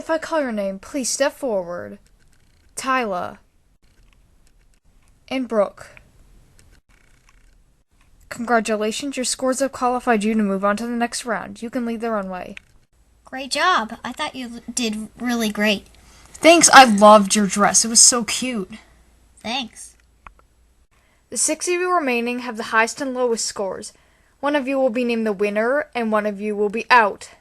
if I call your name, please step forward. Tyla. And Brooke. Congratulations, your scores have qualified you to move on to the next round. You can lead the runway. Great job. I thought you did really great. Thanks, I loved your dress. It was so cute. Thanks. The 6 of you remaining have the highest and lowest scores. One of you will be named the winner, and one of you will be out.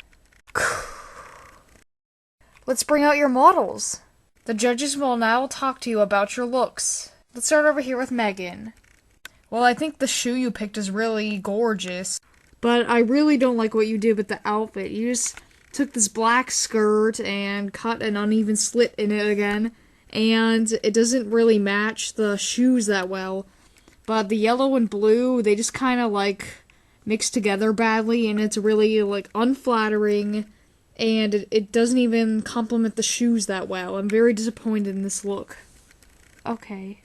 Let's bring out your models. The judges will now talk to you about your looks. Let's start over here with Meygan. Well, I think the shoe you picked is really gorgeous, but I really don't like what you did with the outfit. You just took this black skirt and cut an uneven slit in it again, and it doesn't really match the shoes that well. But the yellow and blue, they just kind of like mixed together badly, and it's really like unflattering, and it doesn't even complement the shoes that well. I'm very disappointed in this look. Okay.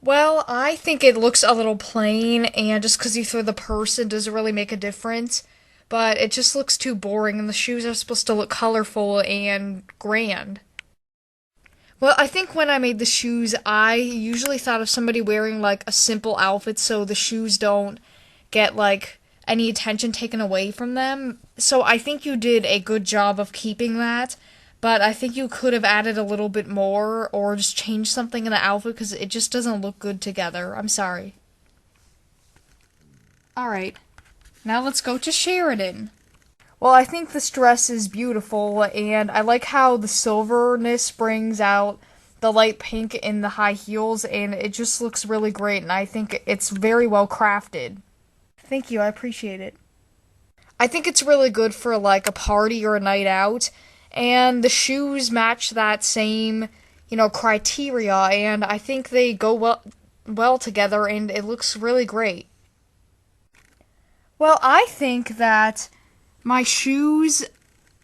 Well, I think it looks a little plain, and just because you throw the purse, it doesn't really make a difference. But it just looks too boring, and the shoes are supposed to look colorful and grand. Well, I think when I made the shoes, I usually thought of somebody wearing, like, a simple outfit so the shoes don't get, like, any attention taken away from them. So I think you did a good job of keeping that. But I think you could have added a little bit more or just changed something in the outfit because it just doesn't look good together. I'm sorry. Alright, now let's go to Sheridan. Well, I think this dress is beautiful, and I like how the silverness brings out the light pink in the high heels, and it just looks really great, and I think it's very well crafted. Thank you, I appreciate it. I think it's really good for, like, a party or a night out. And the shoes match that same, criteria, and I think they go well together, and it looks really great. Well, I think that my shoes,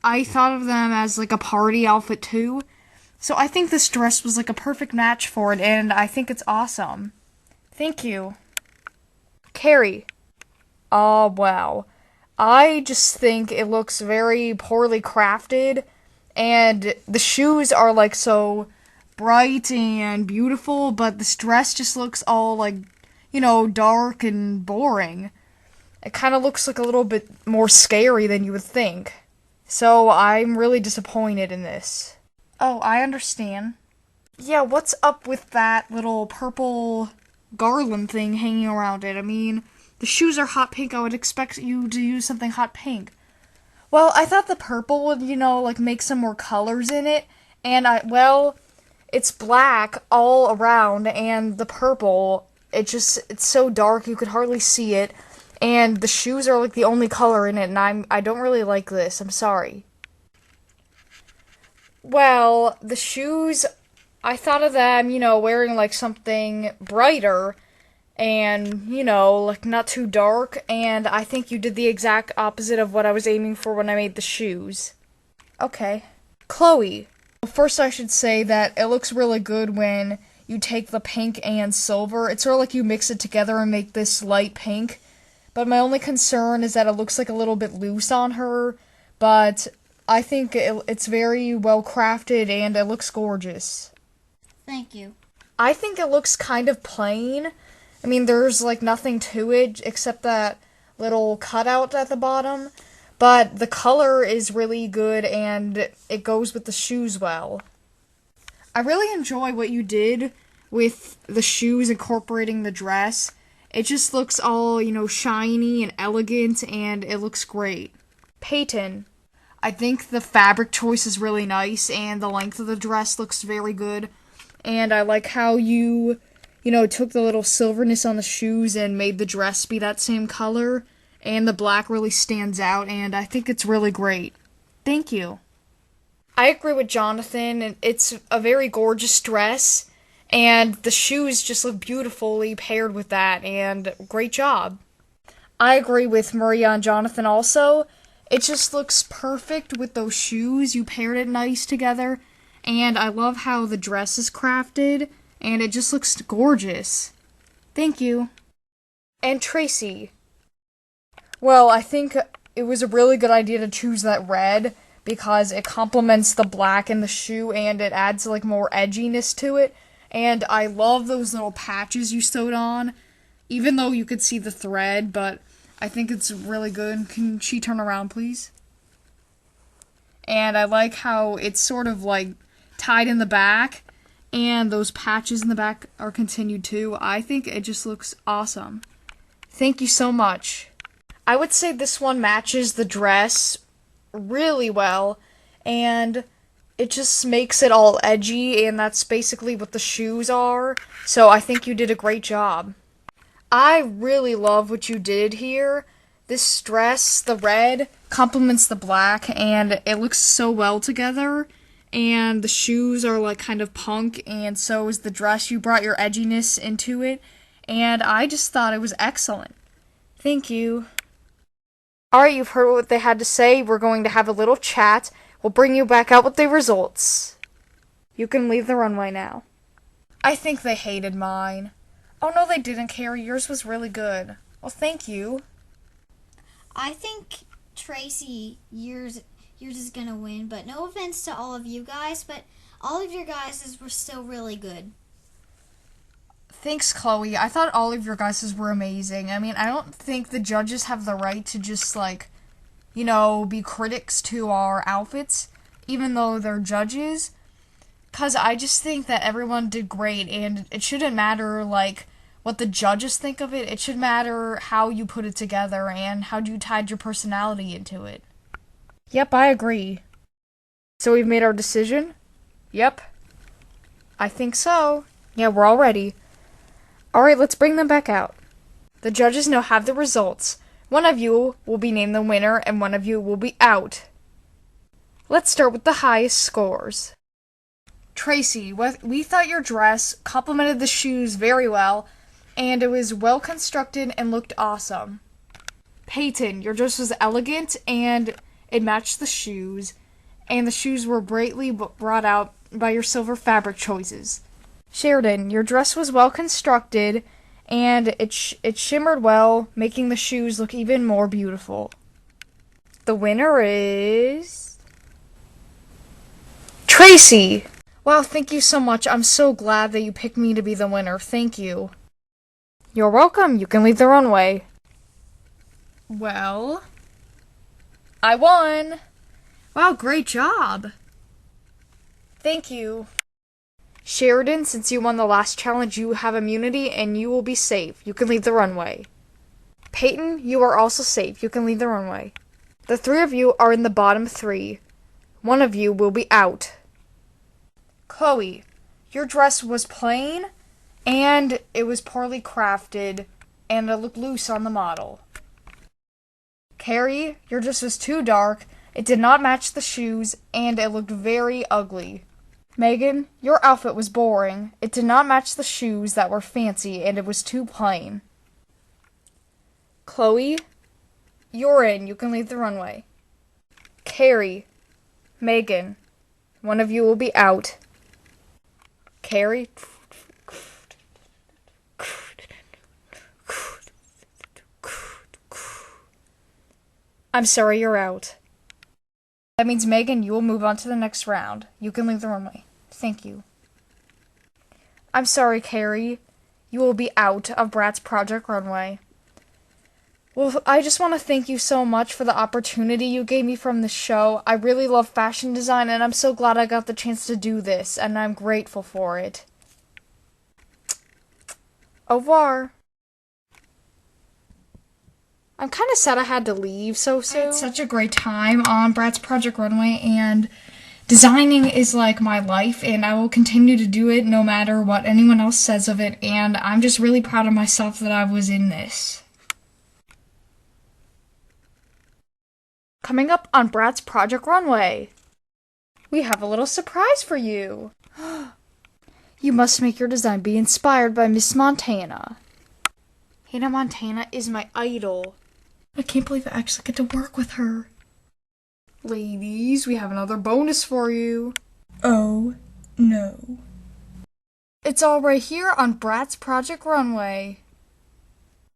I thought of them as, like, a party outfit, too. So I think this dress was, like, a perfect match for it, and I think it's awesome. Thank you. Carrie. Oh, wow. I just think it looks very poorly crafted. And the shoes are, like, so bright and beautiful, but this dress just looks all, like, dark and boring. It kind of looks like a little bit more scary than you would think. So I'm really disappointed in this. Oh, I understand. Yeah, what's up with that little purple garland thing hanging around it? I mean, the shoes are hot pink. I would expect you to use something hot pink. Well, I thought the purple would, make some more colors in it, and it's black all around, and the purple, it's so dark you could hardly see it, and the shoes are, like, the only color in it, and I don't really like this, I'm sorry. Well, the shoes, I thought of them, wearing, like, something brighter, and, like, not too dark, and I think you did the exact opposite of what I was aiming for when I made the shoes. Okay. Cloe. Well, first I should say that it looks really good when you take the pink and silver. It's sort of like you mix it together and make this light pink, but my only concern is that it looks like a little bit loose on her, but I think it's very well crafted and it looks gorgeous. Thank you. I think it looks kind of plain. I mean, there's, like, nothing to it except that little cutout at the bottom, but the color is really good, and it goes with the shoes well. I really enjoy what you did with the shoes incorporating the dress. It just looks all, shiny and elegant, and it looks great. Peyton. I think the fabric choice is really nice, and the length of the dress looks very good, and I like how you took the little silverness on the shoes and made the dress be that same color, and the black really stands out, and I think it's really great. Thank you. I agree with Jonathan, and it's a very gorgeous dress, and the shoes just look beautifully paired with that, and great job. I agree with Maria and Jonathan also. It just looks perfect with those shoes. You paired it nice together, and I love how the dress is crafted, and it just looks gorgeous. Thank you. And Tracie. Well, I think it was a really good idea to choose that red, because it complements the black in the shoe and it adds like more edginess to it. And I love those little patches you sewed on, even though you could see the thread, but I think it's really good. Can she turn around, please? And I like how it's sort of like tied in the back, and those patches in the back are continued too. I think it just looks awesome. Thank you so much. I would say this one matches the dress really well, and it just makes it all edgy, and that's basically what the shoes are. So I think you did a great job. I really love what you did here. This dress, the red, complements the black, and it looks so well together. And the shoes are like kind of punk, and so is the dress. You brought your edginess into it, and I just thought it was excellent. Thank you. Alright, you've heard what they had to say. We're going to have a little chat. We'll bring you back out with the results. You can leave the runway now. I think they hated mine. Oh no, they didn't, Carrie. Yours was really good. Well, thank you. I think Tracie, yours is gonna win, but no offense to all of you guys, but all of your guys' were still really good. Thanks, Chloe. I thought all of your guys' were amazing. I mean, I don't think the judges have the right to just, like, you know, be critics to our outfits, even though they're judges. Because I just think that everyone did great, and it shouldn't matter, like, what the judges think of it. It should matter how you put it together and how you tied your personality into it. Yep, I agree. So we've made our decision? Yep. I think so. Yeah, we're all ready. Alright, let's bring them back out. The judges now have the results. One of you will be named the winner, and one of you will be out. Let's start with the highest scores. Tracie, we thought your dress complemented the shoes very well, and it was well constructed and looked awesome. Peyton, your dress was elegant, and it matched the shoes, and the shoes were brightly brought out by your silver fabric choices. Sheridan, your dress was well constructed, and it shimmered well, making the shoes look even more beautiful. The winner is Tracie! Wow, thank you so much. I'm so glad that you picked me to be the winner. Thank you. You're welcome. You can leave the runway. Well, I won. Wow, great job. Thank you. Sheridan, since you won the last challenge, you have immunity and you will be safe. You can leave the runway. Peyton, you are also safe. You can leave the runway. The three of you are in the bottom three. One of you will be out. Chloe, your dress was plain, and it was poorly crafted, and it looked loose on the model. Carrie, your dress was too dark, it did not match the shoes, and it looked very ugly. Meygan, your outfit was boring, it did not match the shoes that were fancy, and it was too plain. Chloe, you're in, you can leave the runway. Carrie, Meygan, one of you will be out. Carrie. I'm sorry, you're out. That means, Meygan, you will move on to the next round. You can leave the runway. Thank you. I'm sorry, Carrie. You will be out of Bratz Project Runway. Well, I just want to thank you so much for the opportunity you gave me from the show. I really love fashion design, and I'm so glad I got the chance to do this, and I'm grateful for it. Au revoir. I'm kind of sad I had to leave so soon. I had such a great time on Bratz Project Runway, and designing is like my life, and I will continue to do it no matter what anyone else says of it, and I'm just really proud of myself that I was in this. Coming up on Bratz Project Runway, we have a little surprise for you. You must make your design be inspired by Miss Montana. Hannah Montana is my idol. I can't believe I actually get to work with her. Ladies, we have another bonus for you. Oh, no. It's all right here on Bratz Project Runway.